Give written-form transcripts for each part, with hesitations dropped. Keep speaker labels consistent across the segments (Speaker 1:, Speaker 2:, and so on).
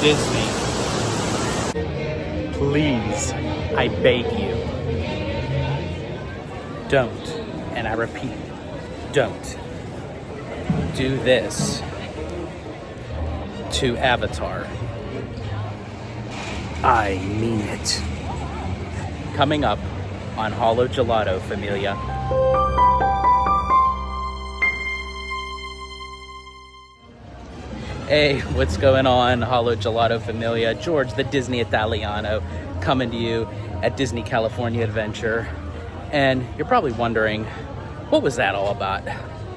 Speaker 1: Disney, please, I beg you, don't, and I repeat, don't do this to Avatar. I mean it. Coming up on Holo Gelato, Familia. Hey, what's going on, Holo Gelato Familia? George, the Disney Italiano, coming to you at Disney California Adventure. And you're probably wondering, what was that all about?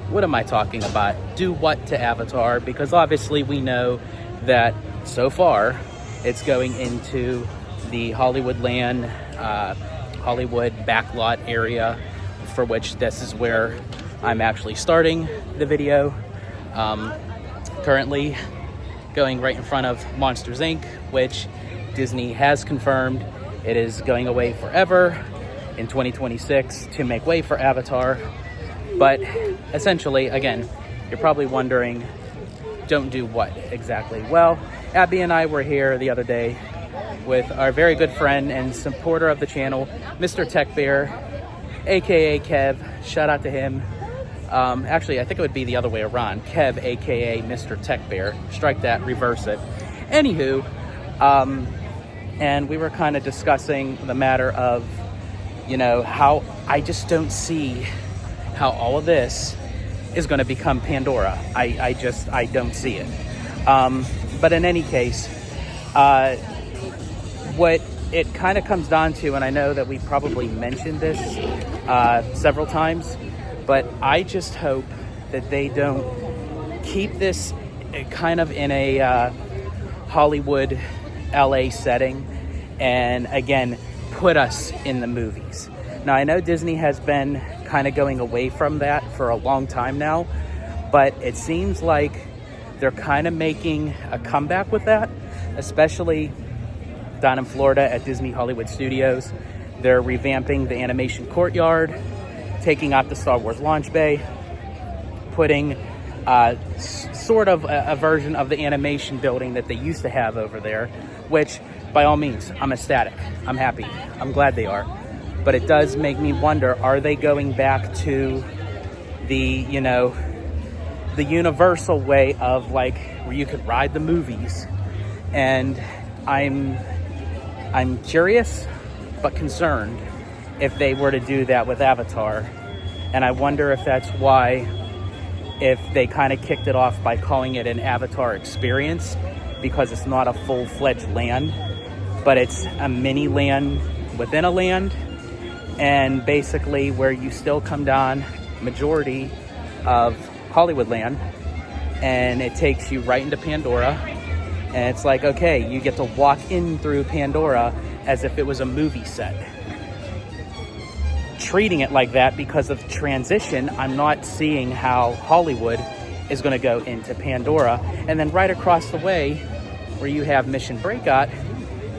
Speaker 1: What am I talking about? Do what to Avatar? Because obviously we know that so far it's going into the Hollywoodland, Hollywood backlot area, for which this is where I'm actually starting the video. Currently going right in front of Monsters Inc., which Disney has confirmed it is going away forever in 2026 to make way for Avatar. But essentially, again, you're probably wondering, don't do what exactly? Well, Abby and I were here the other day with our very good friend and supporter of the channel, Mr. Tech Bear, aka Kev. Shout out to him. Actually, I think it would be the other way around. Kev, aka Mr. Tech Bear. Strike that, reverse it. Anywho, and we were kind of discussing the matter of, you know, how I just don't see how all of this is going to become Pandora. I don't see it. But in any case, what it kind of comes down to, and I know that we probably mentioned this several times, but I just hope that they don't keep this kind of in a Hollywood, LA setting, and again, put us in the movies. Now, I know Disney has been kind of going away from that for a long time now, but it seems like they're kind of making a comeback with that, especially down in Florida at Disney Hollywood Studios. They're revamping the animation courtyard, taking out the Star Wars launch bay, putting sort of a version of the animation building that they used to have over there, which by all means, I'm ecstatic. I'm happy. I'm glad they are. But it does make me wonder, are they going back to the, you know, the universal way of like where you could ride the movies? And I'm curious but concerned if they were to do that with Avatar. And I wonder if that's why, if they kind of kicked it off by calling it an Avatar experience, because it's not a full-fledged land, but it's a mini land within a land. And basically where you still come down majority of Hollywoodland, and it takes you right into Pandora. And it's like, okay, you get to walk in through Pandora as if it was a movie set. Treating it like that because of the transition, I'm not seeing how Hollywood is going to go into Pandora. And then right across the way, where you have Mission Breakout,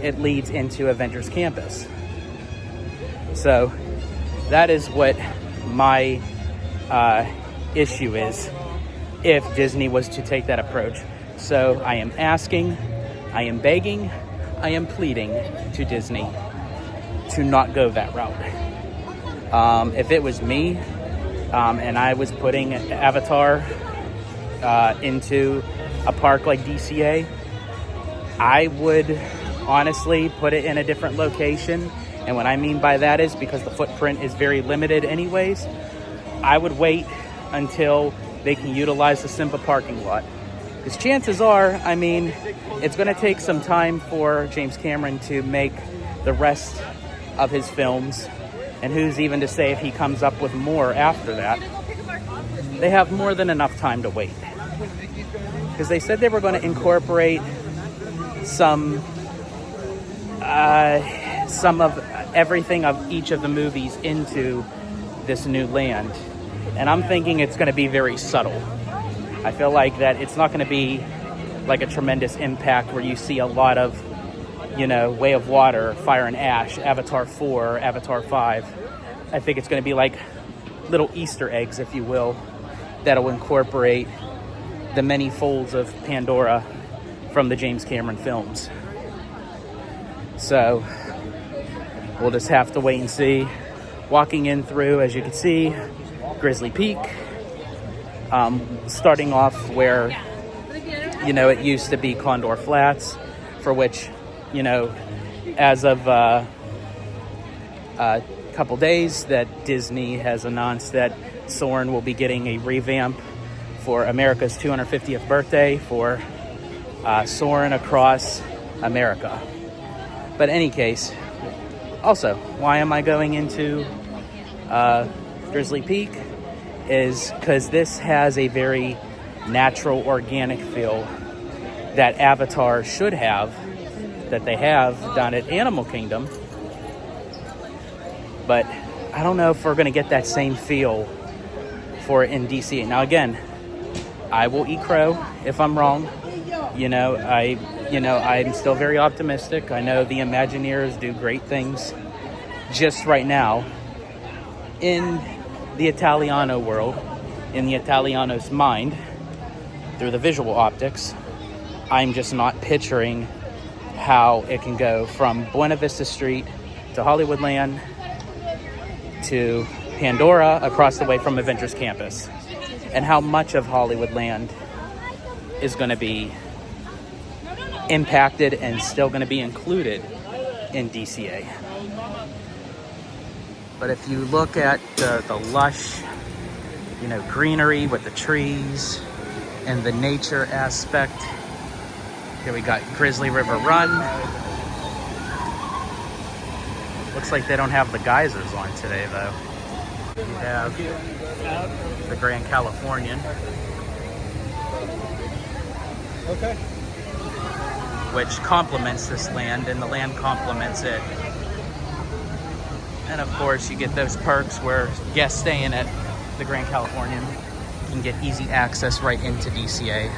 Speaker 1: it leads into Avengers Campus. So that is what my issue is if Disney was to take that approach. So I am asking, I am begging, I am pleading to Disney to not go that route. If it was me and I was putting Avatar into a park like DCA, I would honestly put it in a different location. And what I mean by that is because the footprint is very limited anyways, I would wait until they can utilize the Simba parking lot. Because chances are, I mean, it's going to take some time for James Cameron to make the rest of his films. And who's even to say if he comes up with more after that? They have more than enough time to wait. Because they said they were going to incorporate some of everything of each of the movies into this new land. And I'm thinking it's going to be very subtle. I feel like that it's not going to be like a tremendous impact where you see a lot of, you know, Way of Water, Fire and Ash, Avatar 4, Avatar 5. I think it's going to be like little Easter eggs, if you will, that'll incorporate the many folds of Pandora from the James Cameron films. So we'll just have to wait and see. Walking in through, as you can see, Grizzly Peak, starting off where, it used to be Condor Flats, for which, as of a couple days that Disney has announced that Soarin' will be getting a revamp for America's 250th birthday for Soarin' Across America. But in any case, also, why am I going into Grizzly Peak? Is because this has a very natural, organic feel that Avatar should have, that they have done at Animal Kingdom. But I don't know if we're going to get that same feel for it in DCA. Now, again, I will eat crow if I'm wrong. I'm still very optimistic. I know the Imagineers do great things. Just right now, in the Italiano world, in the Italiano's mind, through the visual optics, I'm just not picturing how it can go from Buena Vista Street to Hollywoodland to Pandora across the way from Avengers Campus, and how much of Hollywoodland is going to be impacted and still going to be included in DCA. But if you look at the lush, greenery with the trees and the nature aspect, here we got Grizzly River Run. Looks like they don't have the geysers on today, though. You have the Grand Californian.
Speaker 2: Okay.
Speaker 1: Which complements this land, and the land complements it. And of course, you get those perks where guests staying at the Grand Californian can get easy access right into DCA.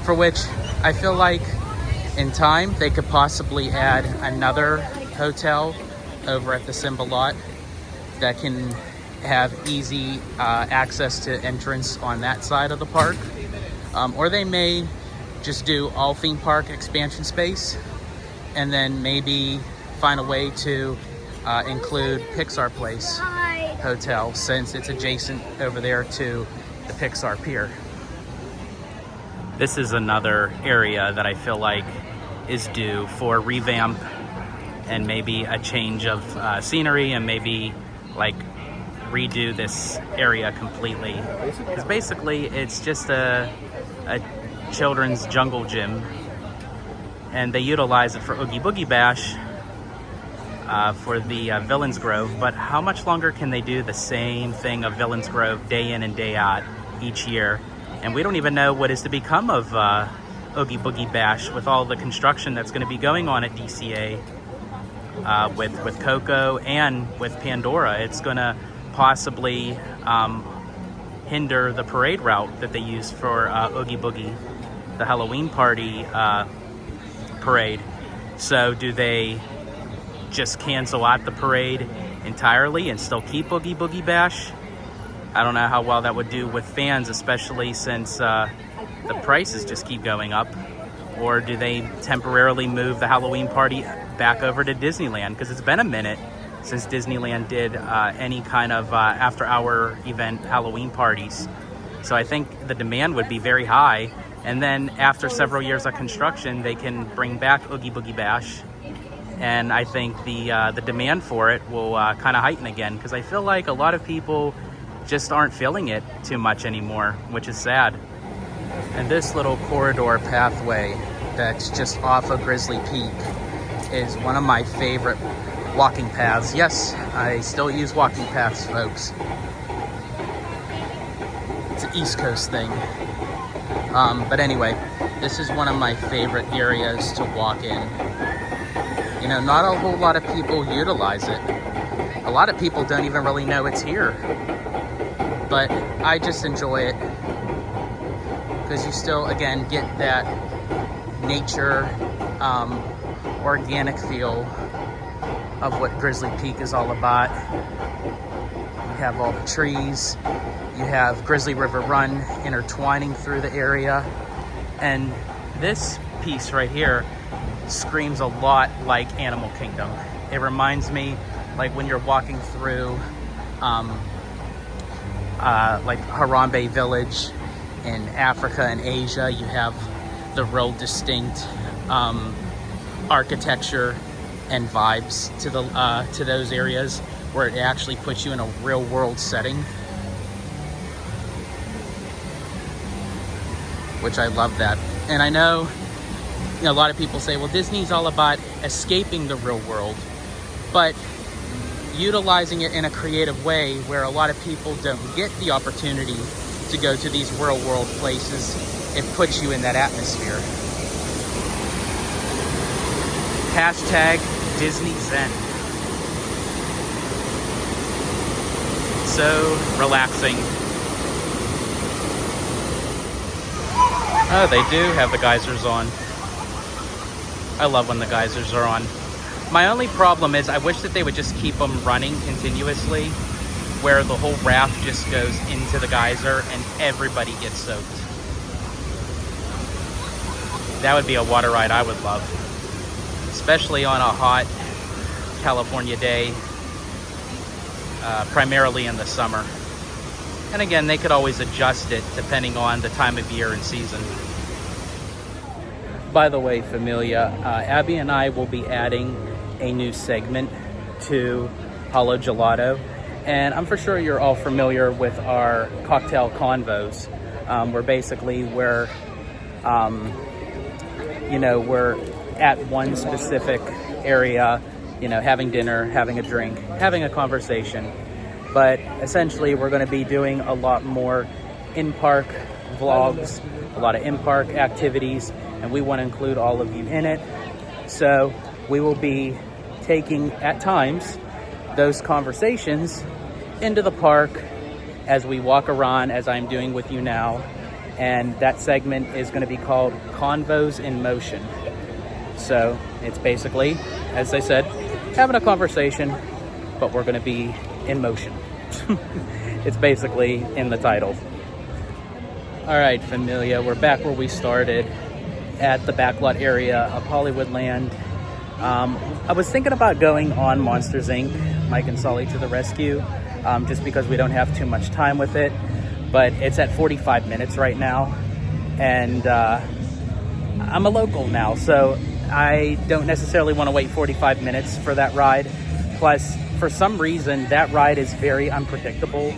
Speaker 1: For which I feel like in time they could possibly add another hotel over at the Simba lot that can have easy access to entrance on that side of the park. Or they may just do all theme park expansion space and then maybe find a way to include Pixar Place Hotel, since it's adjacent over there to the Pixar Pier. This is another area that I feel like is due for revamp and maybe a change of scenery, and maybe like redo this area completely. Because basically it's just a children's jungle gym, and they utilize it for Oogie Boogie Bash for the Villains Grove. But how much longer can they do the same thing of Villains Grove day in and day out each year? And we don't even know what is to become of Oogie Boogie Bash with all the construction that's going to be going on at DCA with Coco and with Pandora. It's going to possibly hinder the parade route that they use for Oogie Boogie, the Halloween party parade. So do they just cancel out the parade entirely and still keep Oogie Boogie Bash? I don't know how well that would do with fans, especially since the prices just keep going up. Or do they temporarily move the Halloween party back over to Disneyland? Because it's been a minute since Disneyland did any kind of after-hour event Halloween parties. So I think the demand would be very high. And then after several years of construction, they can bring back Oogie Boogie Bash. And I think the demand for it will kind of heighten again, because I feel like a lot of people just aren't feeling it too much anymore, which is sad. And this little corridor pathway that's just off of Grizzly Peak is one of my favorite walking paths. Yes, I still use walking paths, folks. It's an East Coast thing. But anyway, this is one of my favorite areas to walk in. Not a whole lot of people utilize it. A lot of people don't even really know it's here. But I just enjoy it because you still, again, get that nature, organic feel of what Grizzly Peak is all about. You have all the trees. You have Grizzly River Run intertwining through the area. And this piece right here screams a lot like Animal Kingdom. It reminds me like when you're walking through like Harambe village in Africa and Asia. You have the real distinct architecture and vibes to those areas where it actually puts you in a real world setting, which I love that. And I know, a lot of people say, well, Disney's all about escaping the real world, but utilizing it in a creative way where a lot of people don't get the opportunity to go to these real world places. It puts you in that atmosphere. Hashtag Disney Zen. So relaxing. Oh, they do have the geysers on. I love when the geysers are on. My only problem is I wish that they would just keep them running continuously, where the whole raft just goes into the geyser and everybody gets soaked. That would be a water ride I would love, especially on a hot California day, primarily in the summer. And again, they could always adjust it depending on the time of year and season. By the way, Familia, Abby and I will be adding a new segment to Holo Gelato. And I'm for sure you're all familiar with our cocktail convos, where basically we're at one specific area, having dinner, having a drink, having a conversation. But essentially, we're going to be doing a lot more in-park vlogs, a lot of in-park activities, and we want to include all of you in it. So we will be taking, at times, those conversations into the park as we walk around, as I'm doing with you now. And that segment is going to be called Convos in Motion. So it's basically, as I said, having a conversation, but we're going to be in motion. It's basically in the title. All right, Familia, we're back where we started at the backlot area of Hollywoodland. I was thinking about going on Monsters Inc., Mike and Sully to the Rescue, just because we don't have too much time with it. But it's at 45 minutes right now, and I'm a local now, so I don't necessarily want to wait 45 minutes for that ride. Plus, for some reason, that ride is very unpredictable.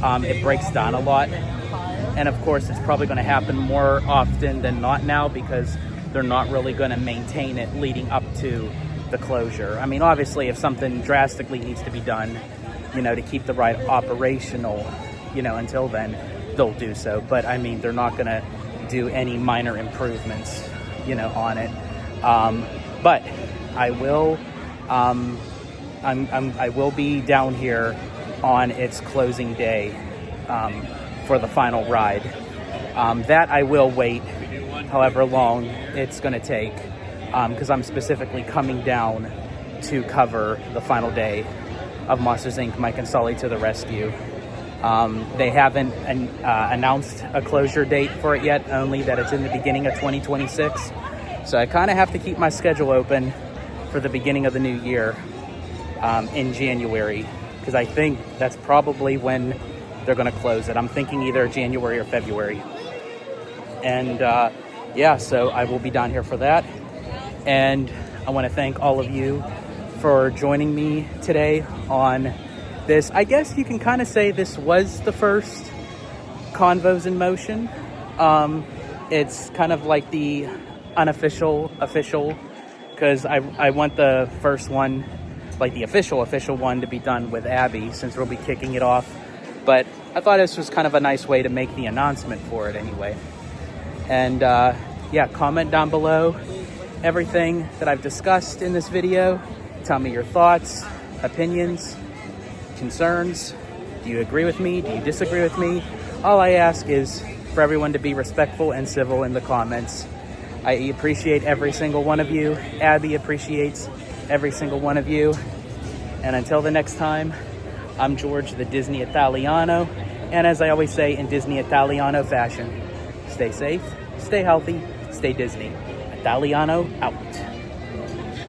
Speaker 1: It breaks down a lot. And of course, it's probably going to happen more often than not now because they're not really going to maintain it leading up to the closure. I mean, obviously, if something drastically needs to be done, to keep the ride operational, until then, they'll do so. But I mean, they're not going to do any minor improvements, on it. But I will, I will be down here on its closing day for the final ride. That I will wait however long it's going to take, because I'm specifically coming down to cover the final day of Monsters Inc. Mike and Sully to the Rescue. They haven't announced a closure date for it yet, only that it's in the beginning of 2026. So I kind of have to keep my schedule open for the beginning of the new year in January, because I think that's probably when they're going to close it. I'm thinking either January or February. And so I will be down here for that. And I want to thank all of you for joining me today on this. I guess you can kind of say this was the first Convos in Motion. It's kind of like the unofficial, because I want the first one, like the official one, to be done with Abby, since we'll be kicking it off. But I thought this was kind of a nice way to make the announcement for it anyway. And comment down below everything that I've discussed in this video. Tell me your thoughts, opinions, concerns. Do you agree with me? Do you disagree with me? All I ask is for everyone to be respectful and civil in the comments. I appreciate every single one of you. Abby appreciates every single one of you. And until the next time, I'm George, the Disney Italiano. And as I always say in Disney Italiano fashion, stay safe, stay healthy, stay Disney. Daliano out.